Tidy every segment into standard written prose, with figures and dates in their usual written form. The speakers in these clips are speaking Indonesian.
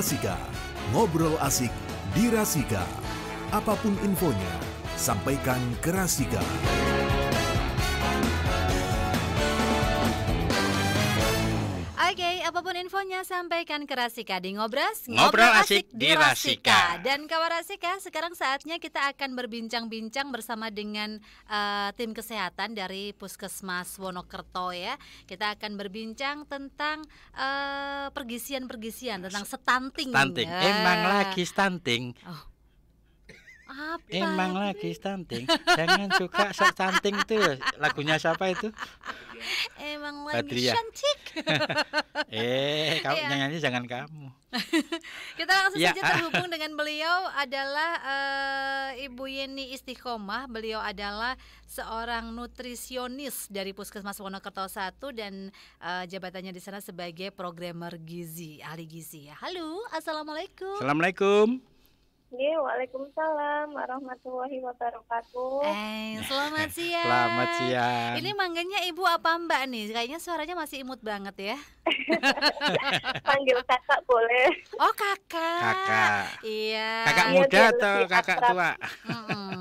Rasika. Ngobrol asik di Rasika. Apapun infonya, sampaikan ke Rasika. Oke, apapun infonya sampaikan ke Rasika di Ngobras, Ngobrol asik di Rasika. Dan kawan Rasika, sekarang saatnya kita akan berbincang-bincang bersama dengan tim kesehatan dari Puskesmas Wonokerto ya. Kita akan berbincang tentang pergisian-pergisian, tentang stunting. Stunting, emang lagi stunting. Oh. Apa? Emang lagi stunting. Jangan suka stunting itu. Lagunya siapa itu? Emang lagi Badriah. cantik. Kamu Iya. nyanyi jangan kamu. Kita langsung Ya. saja terhubung dengan beliau adalah Ibu Yeni Istiqomah. Beliau adalah seorang nutrisionis dari Puskesmas Wonokerto 1 dan jabatannya di sana sebagai programmer gizi, ahli gizi ya. Halo, assalamualaikum. Assalamualaikum. Waalaikumsalam warahmatullahi wabarakatuh. Selamat siang. Selamat siang. Ini manggilnya Ibu apa Mbak nih? Kayaknya suaranya masih imut banget ya. Panggil kakak boleh. Oh kakak. Kakak. Iya. Kakak Iya, muda biar atau lebih kakak akrab. tua? Mm-mm.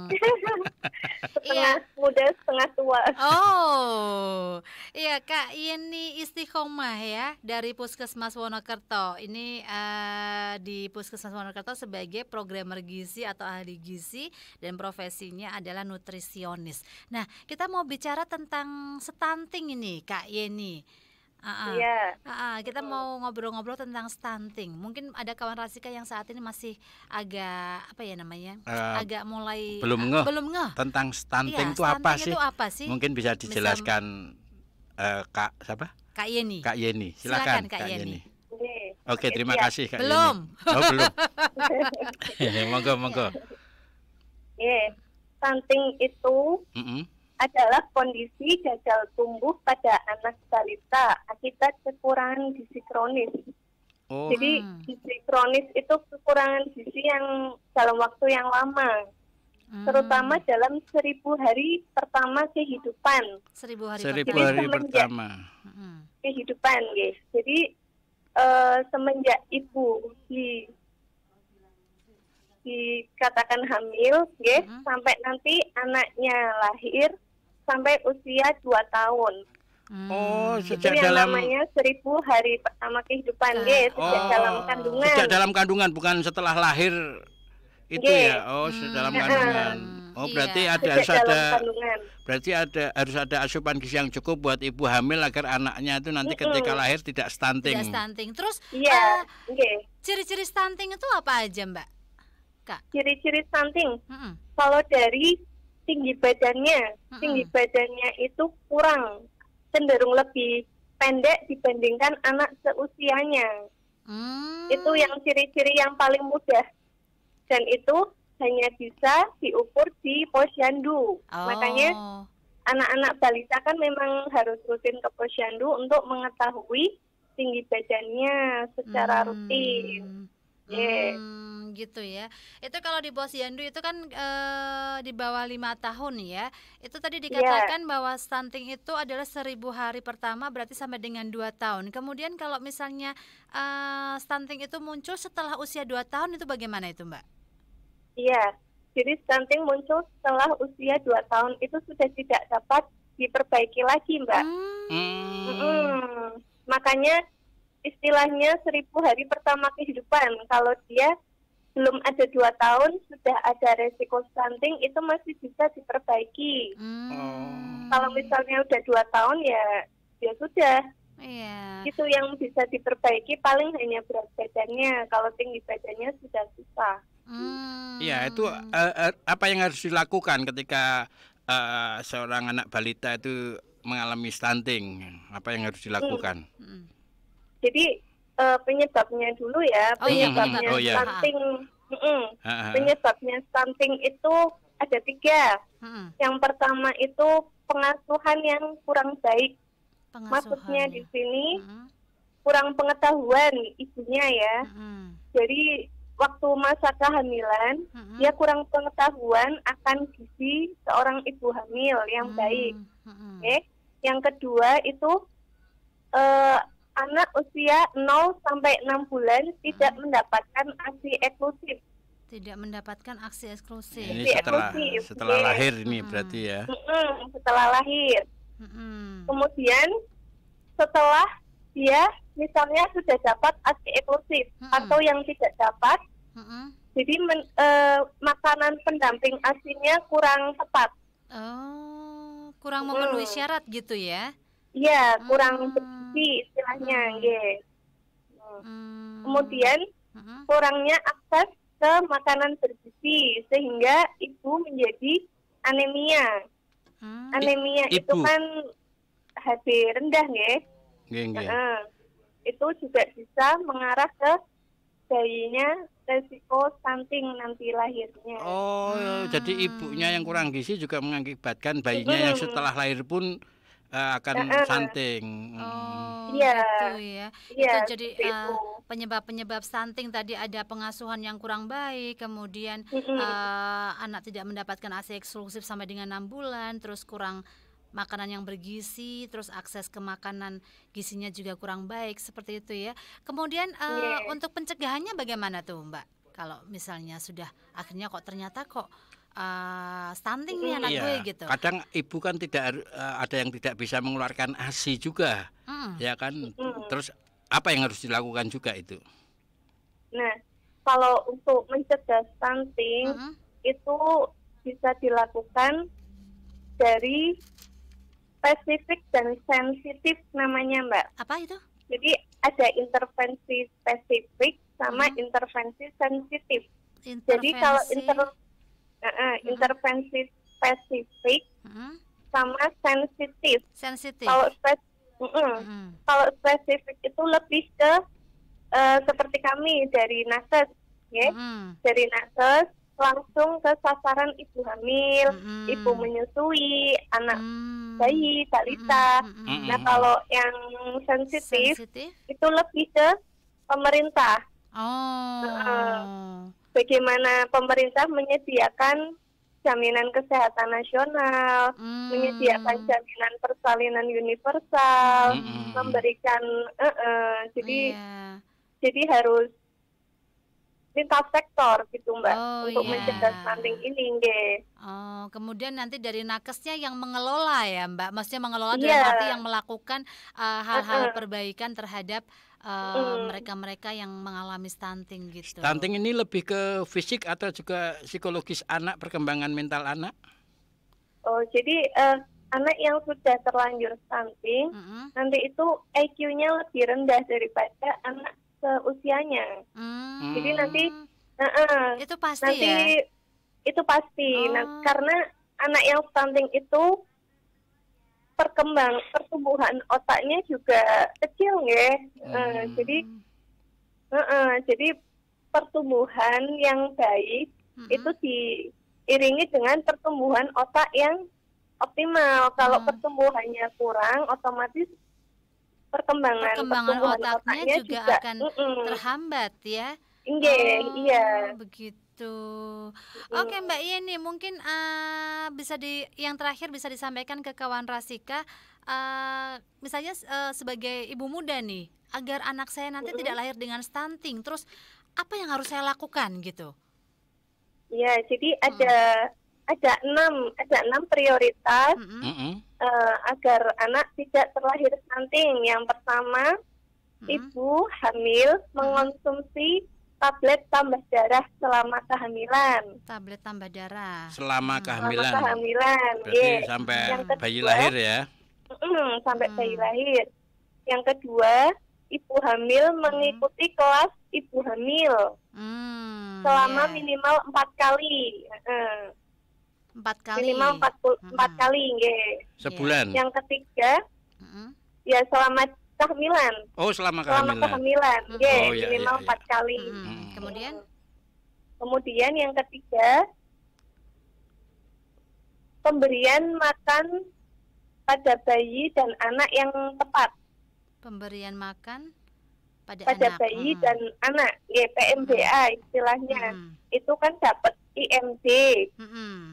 Setengah muda, setengah tua. Oh, iya Kak Yeni Istiqomah ya dari Puskesmas Wonokerto. Ini di Puskesmas Wonokerto sebagai programmer gizi atau ahli gizi dan profesinya adalah nutrisionis. Nah, kita mau bicara tentang stunting ini Kak Yeni. Iya. Kita mau ngobrol-ngobrol tentang stunting. Mungkin ada kawan Rasika yang saat ini masih agak apa ya namanya? Agak mulai belum ngeh. Tentang Iya, stunting itu apa stunting sih? itu apa sih? Mungkin bisa dijelaskan Kak siapa? Kak Yeni. Kak Yeni. Silakan, Silakan Kak Kak Yeni. Yeni. Oke. Oke, terima Siap. kasih Kak Belum. Yeni. Oh, belum. Monggo. Iya. Stunting itu Mm-mm. adalah kondisi gagal tumbuh pada anak balita akibat kekurangan gizi kronis. Oh, Jadi gizi kronis itu kekurangan gizi yang dalam waktu yang lama, terutama dalam 1000 hari pertama kehidupan. 1000 hari 1000 pertama. hari semenjak- pertama. Kehidupan, guys. Jadi semenjak ibu dikatakan hamil, guys, sampai nanti anaknya lahir sampai usia 2 tahun. Oh, Itu sejak yang dalam namanya 1000 hari pertama kehidupan, guys, sejak dalam kandungan. Sejak dalam kandungan, bukan setelah lahir itu Yes. ya. Oh, dalam kandungan. Oh, berarti Iya. harus Sejak dalam ada kandungan. berarti harus ada asupan gizi yang cukup buat ibu hamil agar anaknya itu nanti ketika lahir tidak stunting. Tidak stunting. Terus Iya, oke. ciri-ciri stunting itu apa aja, Mbak? Kak. Ciri-ciri stunting. Mm-mm. Kalau dari tinggi badannya itu kurang, cenderung lebih pendek dibandingkan anak seusianya. Itu yang ciri-ciri yang paling mudah. Dan itu hanya bisa diukur di posyandu. Makanya anak-anak balita kan memang harus rutin ke posyandu untuk mengetahui tinggi badannya secara rutin. Gitu ya. Itu kalau di posyandu itu kan di bawah 5 tahun ya. Itu tadi dikatakan bahwa stunting itu adalah 1000 hari pertama, berarti sampai dengan 2 tahun. Kemudian kalau misalnya stunting itu muncul setelah usia 2 tahun, itu bagaimana itu, Mbak? Iya, jadi stunting muncul setelah usia 2 tahun itu sudah tidak dapat diperbaiki lagi, Mbak. Makanya istilahnya 1000 hari pertama kehidupan. Kalau dia belum ada 2 tahun, sudah ada resiko stunting, itu masih bisa diperbaiki. Kalau misalnya udah 2 tahun ya sudah. Iya. Itu yang bisa diperbaiki paling hanya berat badannya. Kalau tinggi badannya sudah susah. Iya, itu apa yang harus dilakukan ketika seorang anak balita itu mengalami stunting? Apa yang harus dilakukan? Jadi penyebabnya dulu ya, penyebabnya stunting. Penyebabnya stunting itu ada 3. Yang pertama itu pengasuhan yang kurang baik. Maksudnya di sini kurang pengetahuan ibunya ya. Jadi waktu masa kehamilan dia kurang pengetahuan akan gizi seorang ibu hamil yang baik. Yang kedua itu anak usia 0 sampai 6 bulan tidak mendapatkan ASI eksklusif. Tidak mendapatkan aksi eksklusif. Ini ASI setelah eksklusif. setelah lahir ini berarti ya. Setelah lahir. Kemudian setelah dia misalnya sudah dapat ASI eksklusif atau yang tidak dapat, jadi makanan pendamping ASINya kurang tepat. Oh, kurang memenuhi syarat gitu ya? Iya, kurang bergizi istilahnya, Kemudian kurangnya akses ke makanan bergizi sehingga ibu menjadi anemia. Anemia itu kan HB rendah, itu juga bisa mengarah ke bayinya resiko stunting nanti lahirnya. Oh, jadi ibunya yang kurang gizi juga mengakibatkan bayinya yang setelah lahir pun akan stunting. Oh, iya. Gitu ya. Iya, itu jadi penyebab-penyebab stunting tadi ada pengasuhan yang kurang baik, kemudian anak tidak mendapatkan ASI eksklusif sampai dengan 6 bulan, terus kurang makanan yang bergizi, terus akses ke makanan gizinya juga kurang baik, seperti itu ya. Kemudian untuk pencegahannya bagaimana tuh Mbak? Kalau misalnya sudah akhirnya kok ternyata kok stunting nih anak gue gitu. Kadang ibu kan tidak ada yang tidak bisa mengeluarkan ASI juga, ya kan. Terus apa yang harus dilakukan juga itu? Nah, kalau untuk mencegah stunting itu bisa dilakukan dari spesifik dan sensitif namanya, Mbak. Apa itu? Jadi ada intervensi spesifik sama intervensi sensitif. Jadi kalau intervensi spesifik sama sensitif. Kalau kalau spesifik itu lebih ke seperti kami dari nakes, ya. Dari nakes langsung ke sasaran ibu hamil, ibu menyusui, anak bayi, balita. Nah, kalau yang sensitif itu lebih ke pemerintah. Bagaimana pemerintah menyediakan jaminan kesehatan nasional, menyediakan jaminan persalinan universal, memberikan jadi harus lintas sektor gitu, Mbak, untuk mencegah stunting ini, kemudian nanti dari nakesnya yang mengelola ya, Mbak, maksudnya mengelola dalam arti yang melakukan hal-hal perbaikan terhadap mereka-mereka yang mengalami stunting gitu. Stunting ini lebih ke fisik atau juga psikologis anak, perkembangan mental anak? Oh, jadi anak yang sudah terlanjur stunting nanti itu IQ-nya lebih rendah daripada anak seusianya. Jadi nanti itu pasti nanti ya? Itu pasti. Nah, karena anak yang stunting itu pertumbuhan otaknya juga kecil, ya. Jadi pertumbuhan yang baik itu diiringi dengan pertumbuhan otak yang optimal. Kalau pertumbuhannya kurang, otomatis perkembangan otaknya juga akan terhambat ya. Iya. Begitu. Oke, Mbak Yeni, mungkin yang terakhir bisa disampaikan ke kawan Rasika, misalnya sebagai ibu muda nih, agar anak saya nanti tidak lahir dengan stunting, terus apa yang harus saya lakukan gitu? Ya, jadi ada enam prioritas agar anak tidak terlahir stunting. Yang pertama, ibu hamil mengonsumsi tablet tambah darah selama kehamilan. Tablet tambah darah selama kehamilan. Berarti sampai bayi lahir ya. Sampai bayi lahir. Yang kedua, ibu hamil mengikuti kelas ibu hamil selama minimal 4 kali. 4 kali. Minimal 4 kali, sebulan. Yang ketiga, ya selama kehamilan. Oh, selama kehamilan. Minimal 4 kali. Kemudian yang ketiga, pemberian makan pada bayi dan anak yang tepat. Pemberian makan pada bayi dan anak, PMBA istilahnya. Itu kan dapat IMD,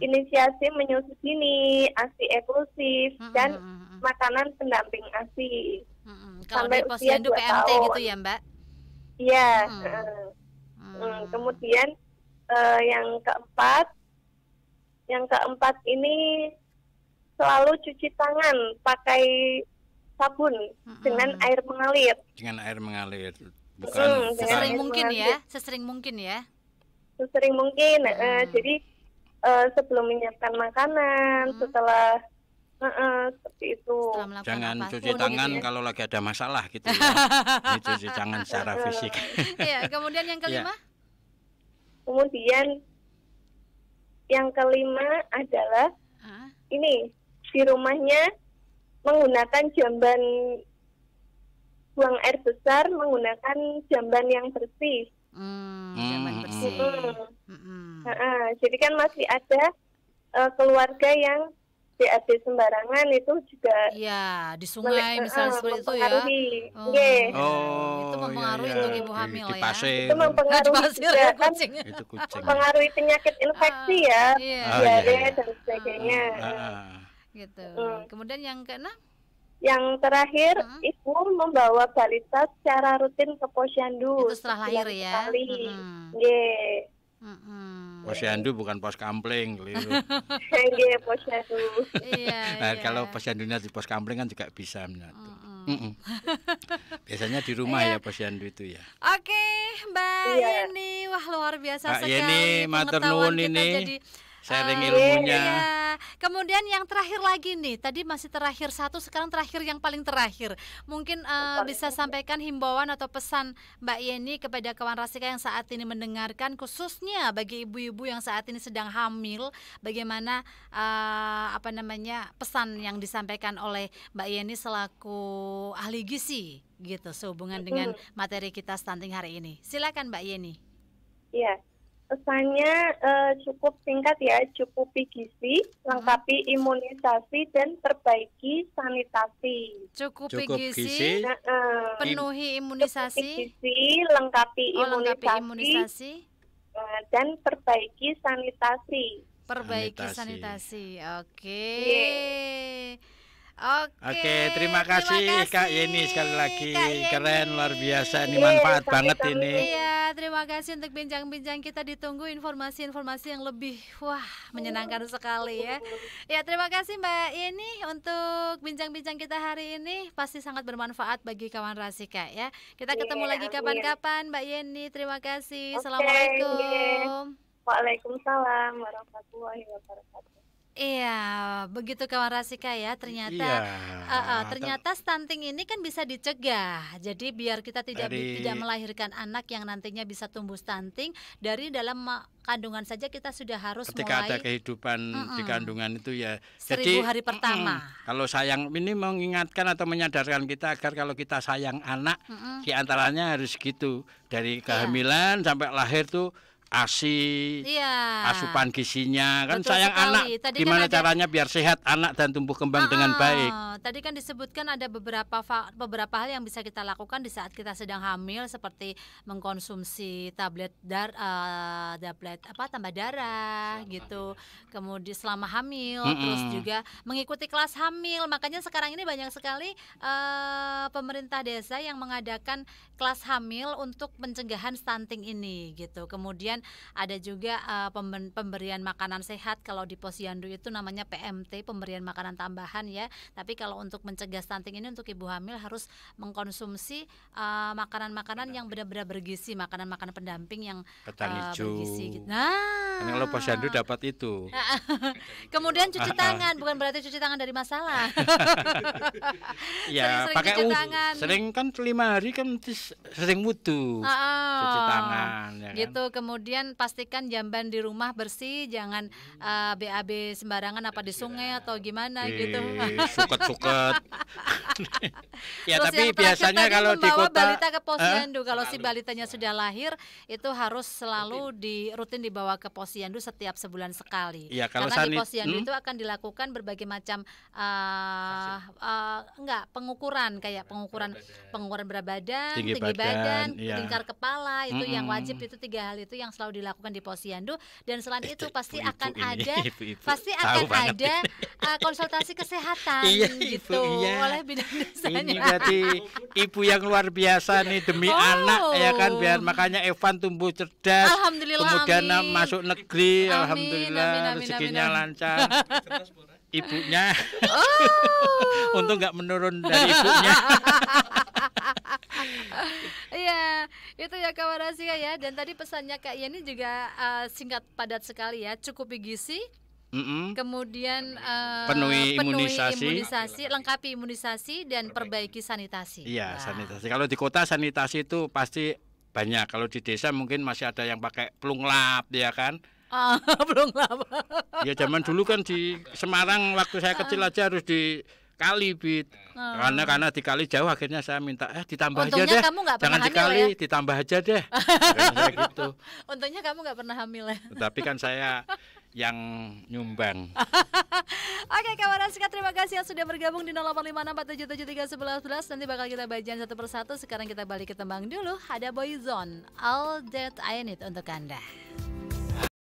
inisiasi menyusui dini, ASI eksklusif, dan makanan pendamping ASI. Kalau sampai di usia posyandu 2 PMT tahun. gitu ya, Mbak? Iya. Hmm. Kemudian yang keempat ini selalu cuci tangan pakai sabun dengan air mengalir. Dengan air mengalir, bukan Sesering air mungkin mengalir. ya, sesering mungkin ya. Sesering mungkin. Jadi sebelum menyiapkan makanan, setelah seperti itu. Setelah melakukan jangan apapun cuci gitu tangan ya. kalau lagi ada masalah gitu ya. Ini cuci tangan secara fisik. Iya, kemudian yang kelima? Kemudian yang kelima adalah ini di rumahnya menggunakan jamban buang air besar, menggunakan jamban yang bersih. Jamban bersih. Jadi kan masih ada keluarga yang BAB sembarangan itu juga Iya, di sungai misalnya seperti itu ya. mempengaruhi. Itu mempengaruhi untuk ibu hamil di ya. pasir. Itu mempengaruhi Di pasir juga ya, kan, kucing. Itu kucing. mempengaruhi penyakit infeksi ya, Iya. diare iya. dan sebagainya. Gitu. Kemudian yang keenam? Yang terakhir, ibu membawa balita secara rutin ke posyandu. Itu setelah lahir sebulan ya. sekali. Nggih. Posyandu bukan pos kampling, keliru. Nggih, posyandu. Iya. Nah, kalau posyandunya di pos kampling kan juga bisa menyatu. Biasanya di rumah ya posyandu itu ya. Oke, Mbak Yeni, wah luar biasa Mbak sekali Yeni, matur pengetahuan nuwun kita ini. jadi Sharing ilmunya. iya. Kemudian yang terakhir lagi nih, tadi masih terakhir satu, sekarang terakhir yang paling terakhir. Mungkin bisa sampaikan himbauan atau pesan Mbak Yeni kepada kawan Rasika yang saat ini mendengarkan, khususnya bagi ibu-ibu yang saat ini sedang hamil, bagaimana pesan yang disampaikan oleh Mbak Yeni selaku ahli gizi gitu sehubungan dengan materi kita stunting hari ini. Silakan Mbak Yeni. Iya. Pesannya cukup singkat ya, cukupi gizi, lengkapi imunisasi dan perbaiki sanitasi. Cukupi Cukup gizi, gizi, penuhi Cukupi imunisasi, gizi, lengkapi imunisasi, dan perbaiki sanitasi. perbaiki sanitasi. Oke. Oke, terima kasih Kak Yeni sekali lagi. Kak Yeni. Keren, luar biasa. Ini manfaat banget ini. Iya, terima kasih untuk bincang-bincang kita. Ditunggu informasi-informasi yang lebih menyenangkan sekali ya. Ya, terima kasih Mbak Yeni untuk bincang-bincang kita hari ini. Pasti sangat bermanfaat bagi kawan Rasika ya. Kita ketemu lagi kapan-kapan Mbak Yeni. Terima kasih. Assalamualaikum. Waalaikumsalam warahmatullahi wabarakatuh. Iya, begitu kawan Rasika ya. Ternyata ternyata stunting ini kan bisa dicegah. Jadi biar kita tidak melahirkan anak yang nantinya bisa tumbuh stunting, dari dalam kandungan saja kita sudah harus ketika mulai ada kehidupan di kandungan itu ya. 1000 hari pertama. Kalau sayang, ini mengingatkan atau menyadarkan kita agar kalau kita sayang anak, diantaranya harus gitu, dari kehamilan sampai lahir tuh ASI, asupan gizinya kan. Betul sayang sekali. Anak tadi gimana kan caranya biar sehat anak dan tumbuh kembang dengan baik. Tadi kan disebutkan ada beberapa hal yang bisa kita lakukan di saat kita sedang hamil, seperti mengkonsumsi tablet tambah darah gitu, kemudian selama hamil, terus juga mengikuti kelas hamil. Makanya sekarang ini banyak sekali pemerintah desa yang mengadakan kelas hamil untuk pencegahan stunting ini gitu. Kemudian ada juga pemberian makanan sehat. Kalau di posyandu itu namanya PMT, pemberian makanan tambahan ya. Tapi kalau untuk mencegah stunting ini, untuk ibu hamil harus mengkonsumsi makanan-makanan yang benar-benar bergizi, makanan-makanan pendamping yang bergizi gitu. Nah, kalau posyandu dapat itu. Kemudian cuci tangan, bukan berarti cuci tangan dari masalah. Ya, pakai sering kan 5 hari kan sering wudu, cuci tangan ya gitu kan? Kemudian pastikan jamban di rumah bersih, jangan BAB sembarangan apa di sungai atau gimana gitu. Suket-suket. Ya, terus tapi biasanya kalau di kota balita ke posyandu, kalau si balitanya sudah lahir itu harus selalu rutin dibawa ke posyandu setiap sebulan sekali. Ya, kalau karena di posyandu itu akan dilakukan berbagai macam pengukuran, kayak pengukuran berat badan, tinggi badan, lingkar kepala itu yang wajib, itu 3 hal itu yang selalu dilakukan di Posyandu, dan selain itu pasti Ibu-ibu akan ini, ada ibu-ibu. pasti Tahu akan banget ada konsultasi kesehatan Iya, gitu Ibu, iya. oleh bidan desanya. Ini berarti ibu yang luar biasa nih demi anak ya kan, biar makanya Evan tumbuh cerdas. Alhamdulillah, Kemudian amin. masuk negeri, Amin, alhamdulillah amin, rezekinya amin. lancar. Ibunya Oh. untung nggak menurun dari ibunya. Iya, itu ya kawan rahasia ya. Dan tadi pesannya Kak Yeni juga singkat padat sekali ya, cukupi gizi. Kemudian Penuhi imunisasi. lengkapi imunisasi dan perbaiki sanitasi. Iya, Wah. sanitasi. Kalau di kota sanitasi itu pasti banyak. Kalau di desa mungkin masih ada yang pakai pelunglap ya kan. Belum lama. Ya zaman dulu kan di Semarang waktu saya kecil aja harus di kali Bit. Karena di kali jauh, akhirnya saya minta ditambah Untungnya aja deh. kamu nggak pernah Jangan hamil dikali, ya? ditambah aja deh. Saya gitu. Untungnya kamu nggak pernah hamil ya. Tapi kan saya yang nyumbang. Oke kawan Rasika, terima kasih yang sudah bergabung di 085647731111. Nanti bakal kita bacain satu persatu. Sekarang kita balik ke tembang dulu. Ada Boyzone, All That I Need untuk Anda.